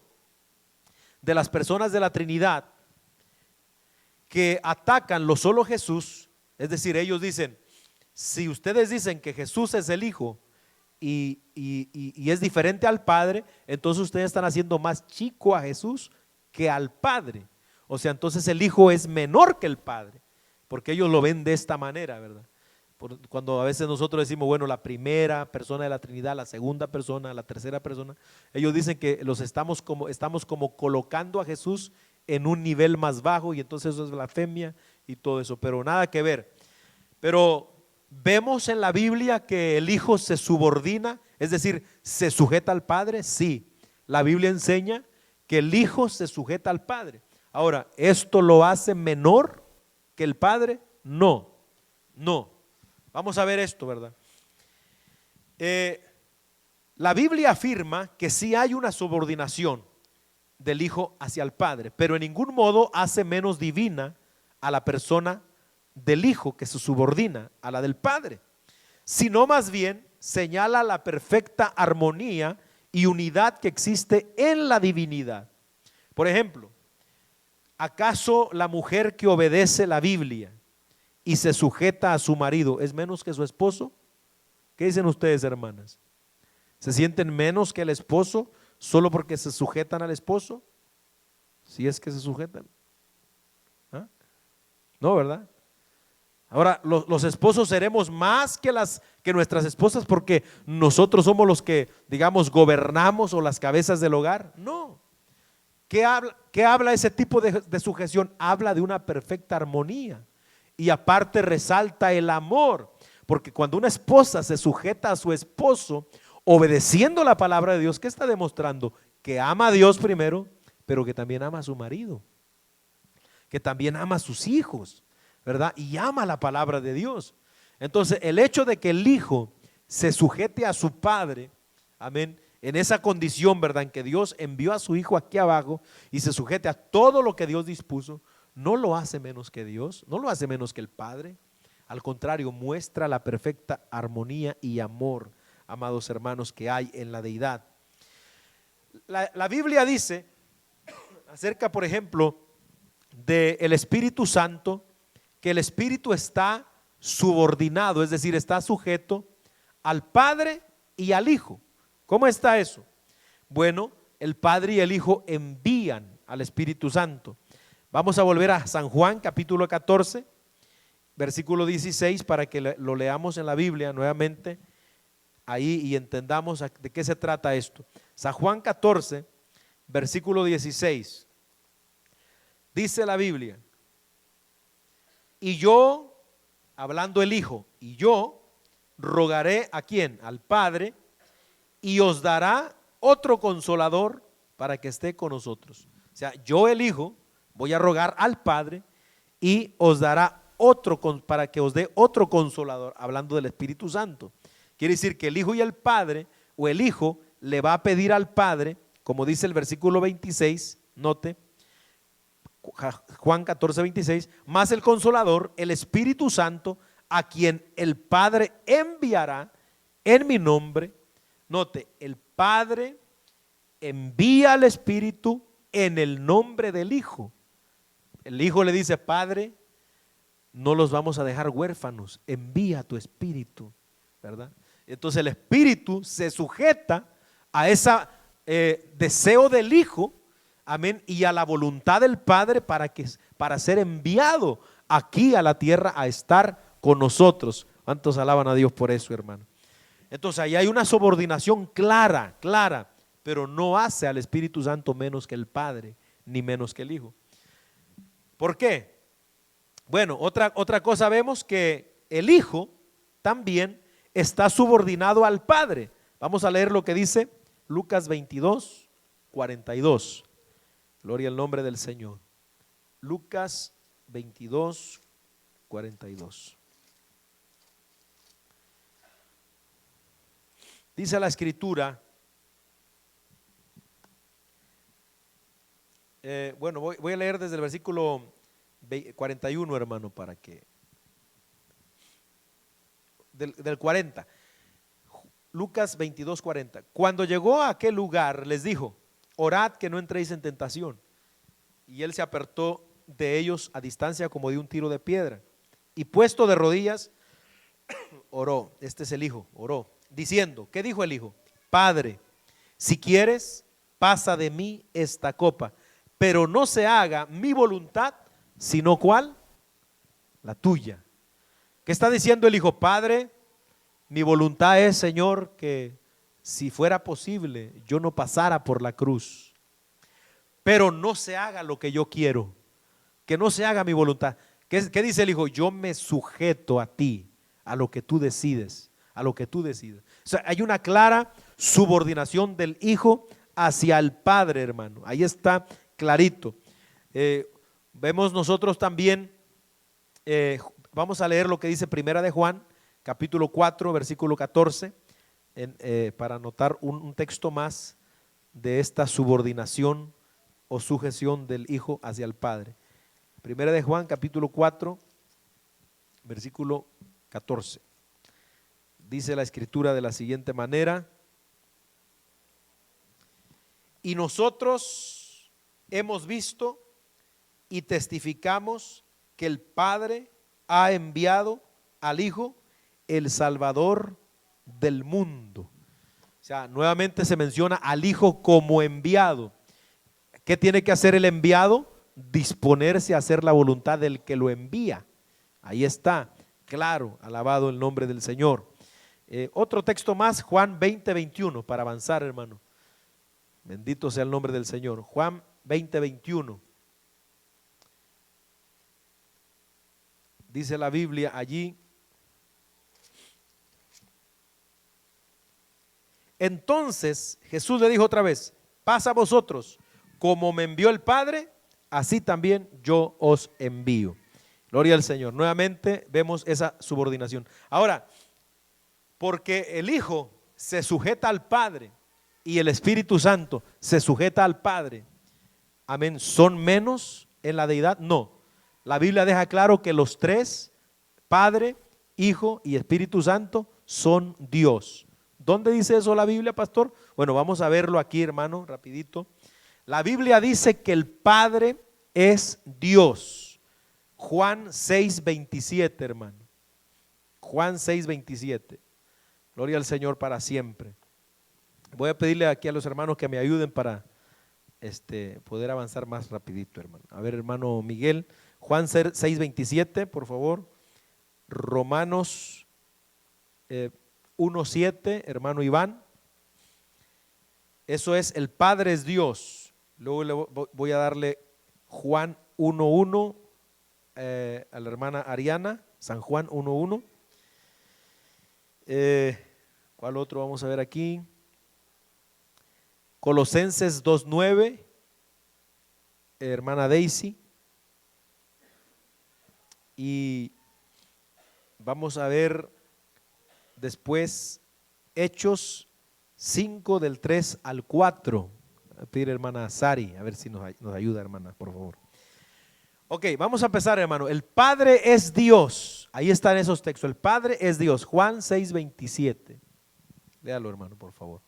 de las personas de la Trinidad que atacan lo solo Jesús, es decir, ellos dicen, si ustedes dicen que Jesús es el Hijo y es diferente al Padre, entonces ustedes están haciendo más chico a Jesús que al Padre. O sea, entonces el Hijo es menor que el Padre, porque ellos lo ven de esta manera, ¿verdad? Cuando a veces nosotros decimos, bueno, la primera persona de la Trinidad, la segunda persona, la tercera persona, ellos dicen que estamos como colocando a Jesús en un nivel más bajo y entonces eso es blasfemia y todo eso, pero nada que ver. Pero vemos en la Biblia que el Hijo se subordina, es decir, se sujeta al Padre, sí. La Biblia enseña que el Hijo se sujeta al Padre. Ahora, ¿esto lo hace menor que el Padre? No, no. Vamos a ver esto, ¿verdad? La Biblia afirma que sí hay una subordinación del Hijo hacia el Padre, pero en ningún modo hace menos divina a la persona del Hijo que se subordina a la del Padre, sino más bien señala la perfecta armonía y unidad que existe en la divinidad. Por ejemplo, ¿acaso la mujer que obedece la Biblia y se sujeta a su marido es menos que su esposo? ¿Qué dicen ustedes, hermanas? ¿Se sienten menos que el esposo solo porque se sujetan al esposo? Si es que se sujetan. ¿Ah? No, ¿verdad? Ahora, los esposos seremos más que nuestras esposas porque nosotros somos los que, digamos, gobernamos o las cabezas del hogar. No. ¿Qué habla ese tipo de sujeción? Habla de una perfecta armonía. Y aparte resalta el amor, porque cuando una esposa se sujeta a su esposo, obedeciendo la palabra de Dios, ¿qué está demostrando? Que ama a Dios primero, pero que también ama a su marido, que también ama a sus hijos, ¿verdad? Y ama la palabra de Dios. Entonces, el hecho de que el Hijo se sujete a su Padre, amén, en esa condición, ¿verdad? En que Dios envió a su Hijo aquí abajo y se sujete a todo lo que Dios dispuso, no lo hace menos que Dios, no lo hace menos que el Padre. Al contrario, muestra la perfecta armonía y amor, amados hermanos, que hay en la deidad. La Biblia dice acerca, por ejemplo, del Espíritu Santo, que el Espíritu está subordinado, es decir, está sujeto al Padre y al Hijo. ¿Cómo está eso? Bueno, el Padre y el Hijo envían al Espíritu Santo. Vamos a volver a San Juan capítulo 14, versículo 16, para que lo leamos en la Biblia nuevamente ahí y entendamos de qué se trata esto. San Juan 14, versículo 16. Dice la Biblia: y yo, hablando el Hijo, y yo rogaré ¿a quién? Al Padre, y os dará otro consolador para que esté con nosotros. O sea, yo el Hijo voy a rogar al Padre y os dará otro para que os dé otro consolador, hablando del Espíritu Santo. Quiere decir que el Hijo y el Padre, o el Hijo le va a pedir al Padre, como dice el versículo 26, note, Juan 14, 26, más el Consolador, el Espíritu Santo, a quien el Padre enviará en mi nombre. Note, el Padre envía al Espíritu en el nombre del Hijo. El Hijo le dice: Padre, no los vamos a dejar huérfanos, envía tu Espíritu, ¿verdad? Entonces el Espíritu se sujeta a ese deseo del Hijo, amén, y a la voluntad del Padre para ser enviado aquí a la tierra a estar con nosotros. ¿Cuántos alaban a Dios por eso, hermano? Entonces ahí hay una subordinación clara, pero no hace al Espíritu Santo menos que el Padre, ni menos que el Hijo. ¿Por qué? Bueno, otra cosa vemos que el Hijo también está subordinado al Padre. Vamos a leer lo que dice Lucas 22, 42. Gloria al nombre del Señor. Lucas 22, 42. Dice la Escritura, bueno, voy a leer desde el versículo 41, hermano, para que del 40. Lucas 22, 40. Cuando llegó a aquel lugar, les dijo: orad que no entréis en tentación. Y él se apartó de ellos a distancia como de un tiro de piedra, y puesto de rodillas, oró. Este es el Hijo, oró, diciendo, ¿qué dijo el Hijo? Padre, si quieres, pasa de mí esta copa, pero no se haga mi voluntad, sino ¿cuál? La tuya. ¿Qué está diciendo el Hijo? Padre, mi voluntad es, Señor, que si fuera posible yo no pasara por la cruz, pero no se haga lo que yo quiero, que no se haga mi voluntad. ¿Qué dice el Hijo? Yo me sujeto a ti, a lo que tú decides, a lo que tú decides. O sea, hay una clara subordinación del Hijo hacia el Padre, hermano. Ahí está clarito. Vemos nosotros también, vamos a leer lo que dice Primera de Juan, capítulo 4, versículo 14, para anotar un texto más de esta subordinación o sujeción del Hijo hacia el Padre. Primera de Juan, capítulo 4, versículo 14. Dice la Escritura de la siguiente manera: y nosotros hemos visto y testificamos que el Padre ha enviado al Hijo, el Salvador del mundo. O sea, nuevamente se menciona al Hijo como enviado. ¿Qué tiene que hacer el enviado? Disponerse a hacer la voluntad del que lo envía. Ahí está, claro, alabado el nombre del Señor. Otro texto más, Juan 20, 21, para avanzar, hermano. Bendito sea el nombre del Señor. Juan 20, 21. Dice la Biblia allí: entonces Jesús le dijo otra vez: pasa a vosotros, como me envió el Padre, así también yo os envío. Gloria al Señor. Nuevamente vemos esa subordinación. Ahora, porque el Hijo se sujeta al Padre y el Espíritu Santo se sujeta al Padre, amén, ¿son menos en la deidad? No. La Biblia deja claro que los tres, Padre, Hijo y Espíritu Santo, son Dios. ¿Dónde dice eso la Biblia, pastor? Bueno, vamos a verlo aquí, hermano, rapidito. La Biblia dice que el Padre es Dios. Juan 6, 27, hermano. Juan 6:27. Gloria al Señor para siempre. Voy a pedirle aquí a los hermanos que me ayuden para poder avanzar más rapidito, hermano. A ver, hermano Miguel, Juan 6:27, por favor. Romanos 1:7, hermano Iván. Eso es, el Padre es Dios. Luego voy a darle Juan 1:1 a la hermana Ariana, San Juan 1:1. ¿Cuál otro vamos a ver aquí? Colosenses 2:9, hermana Daisy. Y vamos a ver después Hechos 5 del 3 al 4. Voy a pedir hermana Sari, a ver si nos ayuda, hermana, por favor. Ok, vamos a empezar, hermano. El Padre es Dios. Ahí están esos textos. El Padre es Dios. Juan 6:27. Léalo, hermano, por favor.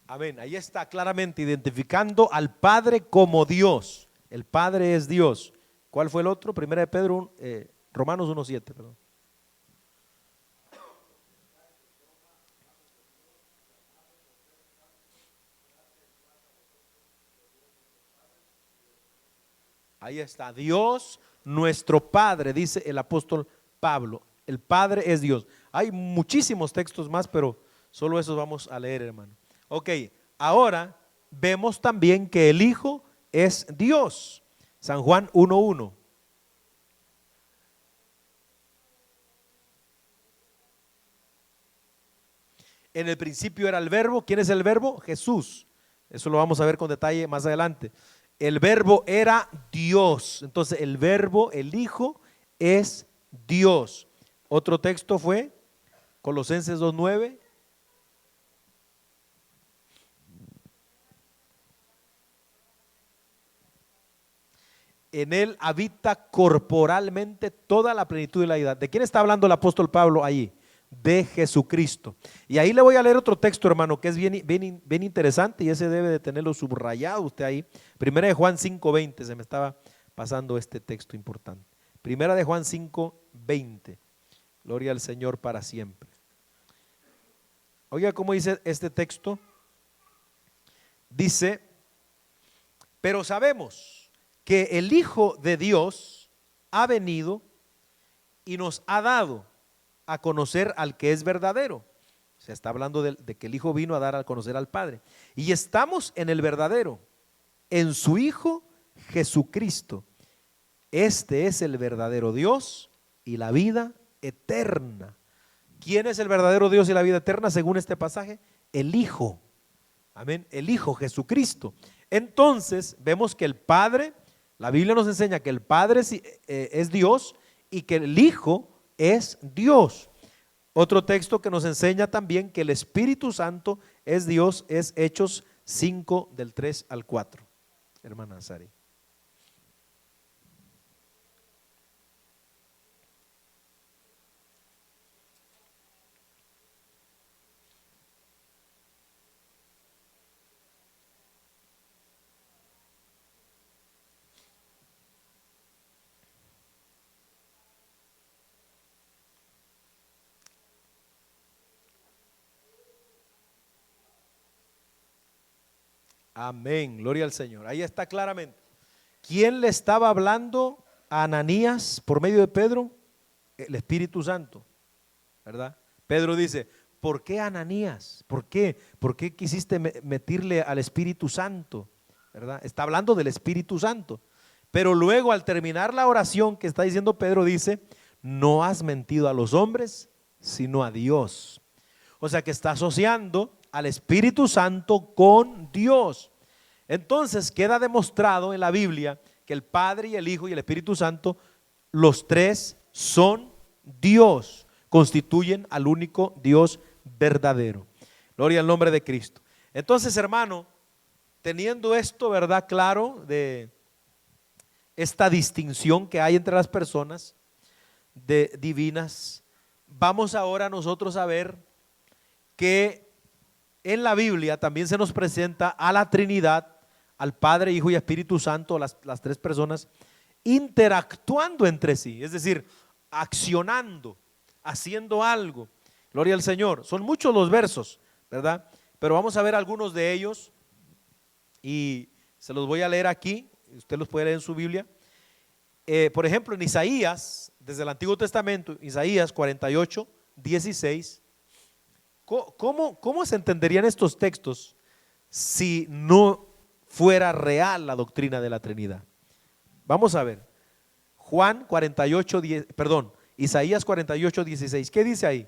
Amén. Ahí está claramente identificando al Padre como Dios. El Padre es Dios. ¿Cuál fue el otro? Primera de Pedro, Romanos 1:7, perdón. Ahí está, Dios nuestro Padre, dice el apóstol Pablo. El Padre es Dios. Hay muchísimos textos más, pero solo esos vamos a leer, hermano. Ok, ahora vemos también que el Hijo es Dios. San Juan 1:1. En el principio era el verbo. ¿Quién es el verbo? Jesús. Eso lo vamos a ver con detalle más adelante. El verbo era Dios. Entonces el verbo, el Hijo, es Dios. Otro texto fue Colosenses 2:9. En él habita corporalmente toda la plenitud de la deidad. ¿De quién está hablando el apóstol Pablo allí? De Jesucristo. Y ahí le voy a leer otro texto, hermano, que es bien interesante, y ese debe de tenerlo subrayado usted ahí. Primera de Juan 5:20, se me estaba pasando este texto importante. Primera de Juan 5:20. Gloria al Señor para siempre. Oiga cómo dice este texto. Dice, pero sabemos que el Hijo de Dios ha venido y nos ha dado a conocer al que es verdadero. Se está hablando de que el Hijo vino a dar a conocer al Padre. Y estamos en el verdadero, en su Hijo Jesucristo. Este es el verdadero Dios y la vida eterna. ¿Quién es el verdadero Dios y la vida eterna según este pasaje? El Hijo. Amén. El Hijo Jesucristo. Entonces vemos que el Padre, la Biblia nos enseña que el Padre es Dios y que el Hijo es Dios. Otro texto que nos enseña también que el Espíritu Santo es Dios es Hechos 5 del 3 al 4. Hermana Sari. Amén, gloria al Señor. Ahí está claramente. ¿Quién le estaba hablando a Ananías por medio de Pedro? El Espíritu Santo, ¿verdad? Pedro dice, ¿por qué Ananías? ¿Por qué? ¿Por qué quisiste meterle al Espíritu Santo? ¿Verdad? Está hablando del Espíritu Santo. Pero luego al terminar la oración que está diciendo Pedro dice, no has mentido a los hombres, sino a Dios. O sea que está asociando al Espíritu Santo con Dios. Entonces queda demostrado en la Biblia que el Padre y el Hijo y el Espíritu Santo, los tres son Dios, constituyen al único Dios verdadero. Gloria al nombre de Cristo. Entonces, hermano, teniendo esto, ¿verdad? Claro, de esta distinción que hay entre las personas divinas, vamos ahora nosotros a ver que en la Biblia también se nos presenta a la Trinidad, al Padre, Hijo y Espíritu Santo, las tres personas, interactuando entre sí, es decir, accionando, haciendo algo. Gloria al Señor. Son muchos los versos, ¿verdad? Pero vamos a ver algunos de ellos y se los voy a leer aquí. Usted los puede leer en su Biblia. Por ejemplo, en Isaías, desde el Antiguo Testamento, Isaías 48, 16. ¿Cómo se entenderían estos textos si no fuera real la doctrina de la Trinidad? Vamos a ver. Isaías 48, 16. ¿Qué dice ahí?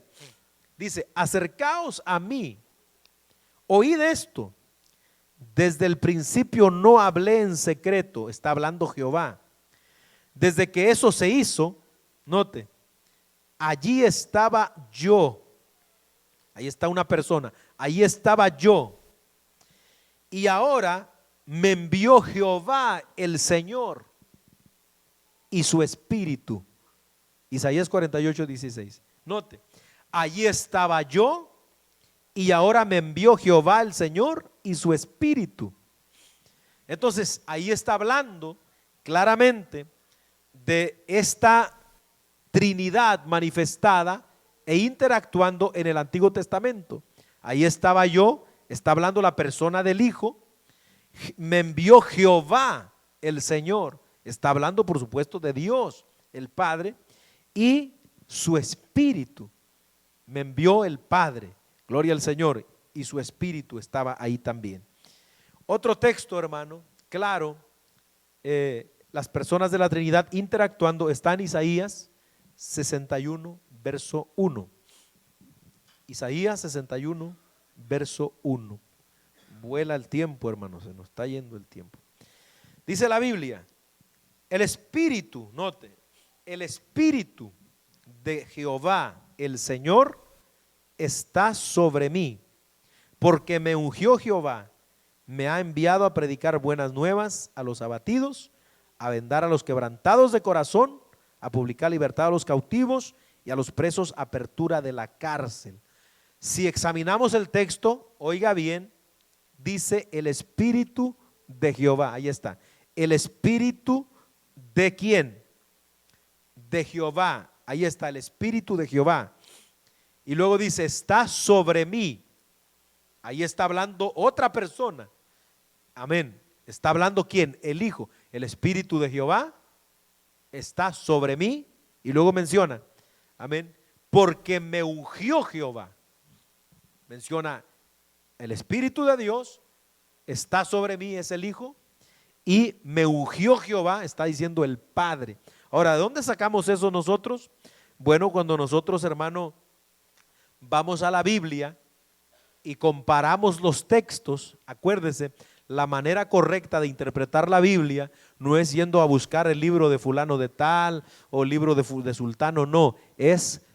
Dice: acercaos a mí, oíd esto. Desde el principio no hablé en secreto, está hablando Jehová. Desde que eso se hizo, note, allí estaba yo. Ahí está una persona, ahí estaba yo. Y ahora me envió Jehová el Señor y su Espíritu. Isaías 48, 16. Note, allí estaba yo y ahora me envió Jehová el Señor y su Espíritu. Entonces ahí está hablando claramente de esta Trinidad manifestada e interactuando en el Antiguo Testamento. Ahí estaba yo, está hablando la persona del Hijo. Me envió Jehová el Señor, está hablando por supuesto de Dios el Padre, y su Espíritu. Me envió el Padre, gloria al Señor, y su Espíritu estaba ahí también. Otro texto, hermano, claro, las personas de la Trinidad interactuando, está en Isaías 61, verso 1. Isaías 61, verso 1. Vuela el tiempo, hermano, se nos está yendo el tiempo. Dice la Biblia: el Espíritu, note, el Espíritu de Jehová el Señor está sobre mí, porque me ungió Jehová, me ha enviado a predicar buenas nuevas a los abatidos, a vendar a los quebrantados de corazón, a publicar libertad a los cautivos y a los presos apertura de la cárcel. Si examinamos el texto, oiga bien, dice el Espíritu de Jehová, ahí está. El Espíritu de ¿quién? De Jehová, ahí está el Espíritu de Jehová. Y luego dice, está sobre mí. Ahí está hablando otra persona. Amén. Está hablando ¿quién? El Hijo. El Espíritu de Jehová está sobre mí. Y luego menciona, amén, porque me ungió Jehová. Menciona el Espíritu de Dios, está sobre mí, es el Hijo, y me ungió Jehová, está diciendo el Padre. Ahora, ¿de dónde sacamos eso nosotros? Bueno, cuando nosotros, hermano, vamos a la Biblia y comparamos los textos, acuérdese, la manera correcta de interpretar la Biblia no es yendo a buscar el libro de fulano de tal o el libro de sultano, no, es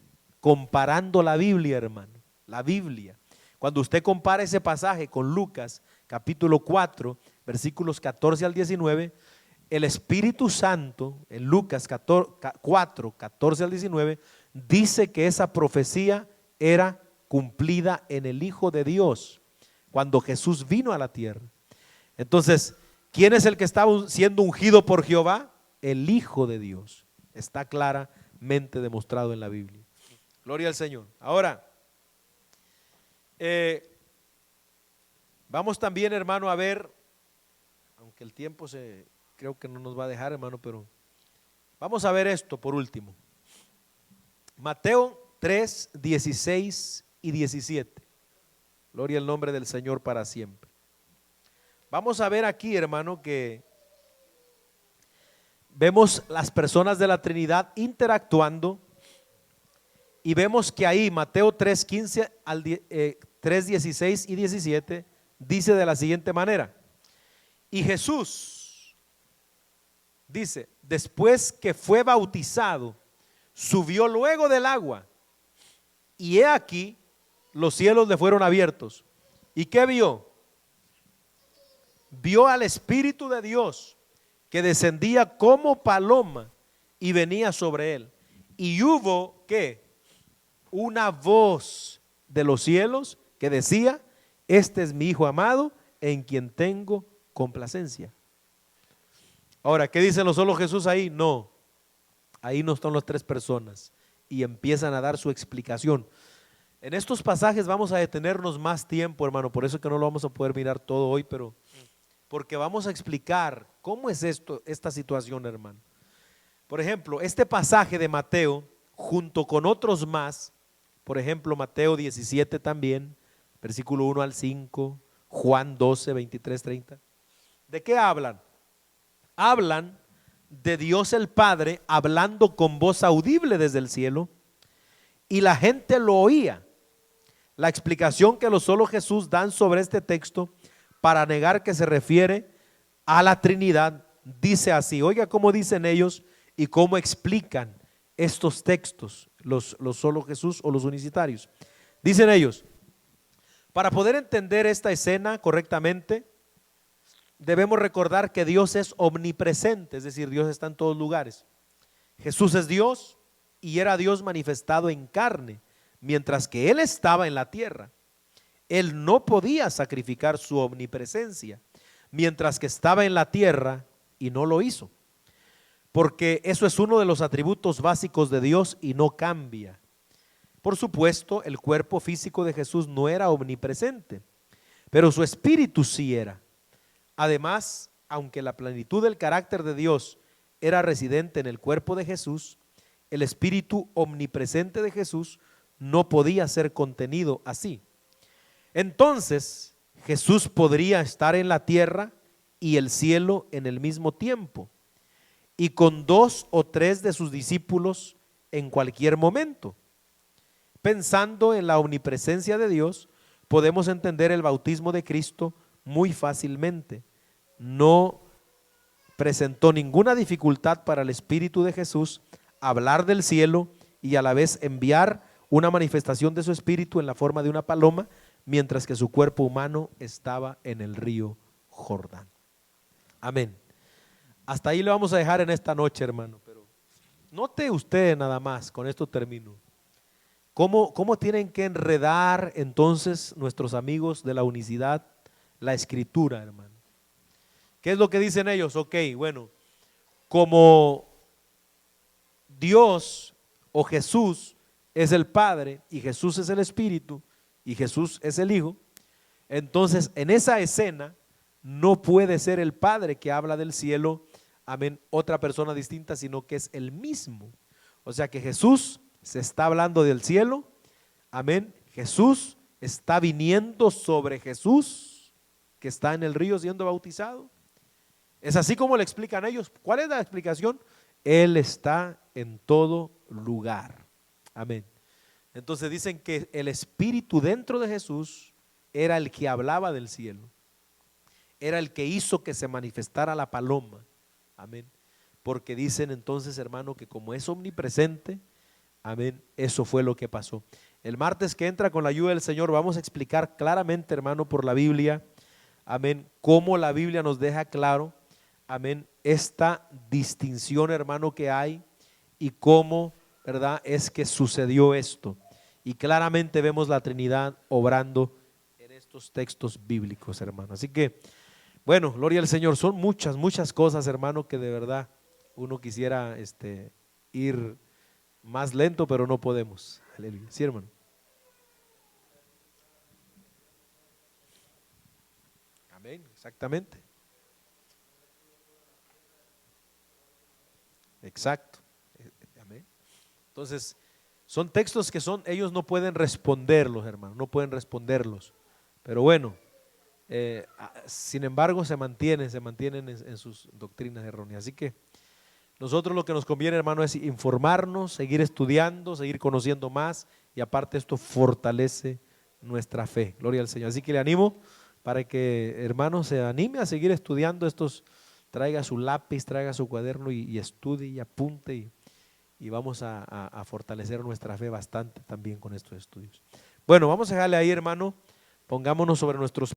comparando la Biblia, hermano, la Biblia. Cuando usted compara ese pasaje con Lucas capítulo 4, versículos 14 al 19, el Espíritu Santo en Lucas 4, 14 al 19 dice que esa profecía era cumplida en el Hijo de Dios cuando Jesús vino a la tierra. Entonces, ¿quién es el que está siendo ungido por Jehová? El Hijo de Dios. Está claramente demostrado en la Biblia. Gloria al Señor. Ahora, vamos también, hermano, a ver, aunque el tiempo creo que no nos va a dejar, hermano, pero vamos a ver esto por último. Mateo 3, 16 y 17. Gloria al nombre del Señor para siempre. Vamos a ver aquí, hermano, que vemos las personas de la Trinidad interactuando y vemos que ahí Mateo 3, 15 al 3, 16 y 17 dice de la siguiente manera: y Jesús, dice, después que fue bautizado, subió luego del agua, y he aquí los cielos le fueron abiertos. ¿Y qué vio? Vio al Espíritu de Dios que descendía como paloma y venía sobre él. Y hubo, ¿qué? Una voz de los cielos que decía: este es mi Hijo amado, en quien tengo complacencia. Ahora, ¿qué dice no solo Jesús ahí? No, ahí no están las tres personas y empiezan a dar su explicación. En estos pasajes vamos a detenernos más tiempo, hermano, por eso que no lo vamos a poder mirar todo hoy, pero porque vamos a explicar cómo es esta situación, hermano. Por ejemplo, este pasaje de Mateo, junto con otros más, por ejemplo, Mateo 17 también, versículo 1 al 5, Juan 12, 23, 30. ¿De qué hablan? Hablan de Dios el Padre hablando con voz audible desde el cielo, y la gente lo oía. La explicación que los solo Jesús dan sobre este texto para negar que se refiere a la Trinidad dice así. Oiga cómo dicen ellos y cómo explican estos textos los solo Jesús o los unicitarios. Dicen ellos: para poder entender esta escena correctamente, debemos recordar que Dios es omnipresente, es decir, Dios está en todos lugares. Jesús es Dios y era Dios manifestado en carne, mientras que Él estaba en la tierra. Él no podía sacrificar su omnipresencia mientras que estaba en la tierra, y no lo hizo, porque eso es uno de los atributos básicos de Dios y no cambia. Por supuesto, el cuerpo físico de Jesús no era omnipresente, pero su espíritu sí era. Además, aunque la plenitud del carácter de Dios era residente en el cuerpo de Jesús, el espíritu omnipresente de Jesús no podía ser contenido así. Entonces, Jesús podría estar en la tierra y el cielo en el mismo tiempo, y con 2 o 3 de sus discípulos en cualquier momento. Pensando en la omnipresencia de Dios, podemos entender el bautismo de Cristo muy fácilmente. No presentó ninguna dificultad para el Espíritu de Jesús hablar del cielo y a la vez enviar una manifestación de su Espíritu en la forma de una paloma, mientras que su cuerpo humano estaba en el río Jordán. Amén. Hasta ahí le vamos a dejar en esta noche, hermano, pero note usted nada más, con esto termino, cómo tienen que enredar entonces nuestros amigos de la unicidad la escritura, hermano. ¿Qué es lo que dicen ellos? Ok, bueno, como Dios o Jesús es el Padre y Jesús es el Espíritu y Jesús es el Hijo, entonces en esa escena no puede ser el Padre que habla del cielo, amén, otra persona distinta, sino que es el mismo. O sea que Jesús se está hablando del cielo, amén, Jesús está viniendo sobre Jesús que está en el río siendo bautizado. Es así como le explican ellos. ¿Cuál es la explicación? Él está en todo lugar. Amén. Entonces dicen que el Espíritu dentro de Jesús era el que hablaba del cielo, era el que hizo que se manifestara la paloma. Amén. Porque dicen entonces, hermano, que como es omnipresente, amén, eso fue lo que pasó. El martes que entra, con la ayuda del Señor, vamos a explicar claramente, hermano, por la Biblia, amén, cómo la Biblia nos deja claro, amén, esta distinción, hermano, que hay y cómo, ¿verdad?, es que sucedió esto. Y claramente vemos la Trinidad obrando en estos textos bíblicos, hermano. Así que, bueno, gloria al Señor. Son muchas cosas, hermano, que de verdad uno quisiera ir más lento, pero no podemos. Aleluya. Sí, hermano. Amén, exactamente. Exacto. Amén. Entonces, son textos que ellos no pueden responderlos, hermano, no pueden responderlos. Pero bueno, sin embargo se mantienen en sus doctrinas erróneas. Así que nosotros lo que nos conviene, hermano, es informarnos, seguir estudiando, seguir conociendo más, y aparte esto fortalece nuestra fe. Gloria al Señor. Así que le animo para que, hermano, se anime a seguir estudiando estos, traiga su lápiz, traiga su cuaderno y estudie y apunte, y vamos a fortalecer nuestra fe bastante también con estos estudios. Bueno, vamos a dejarle ahí, hermano, pongámonos sobre nuestros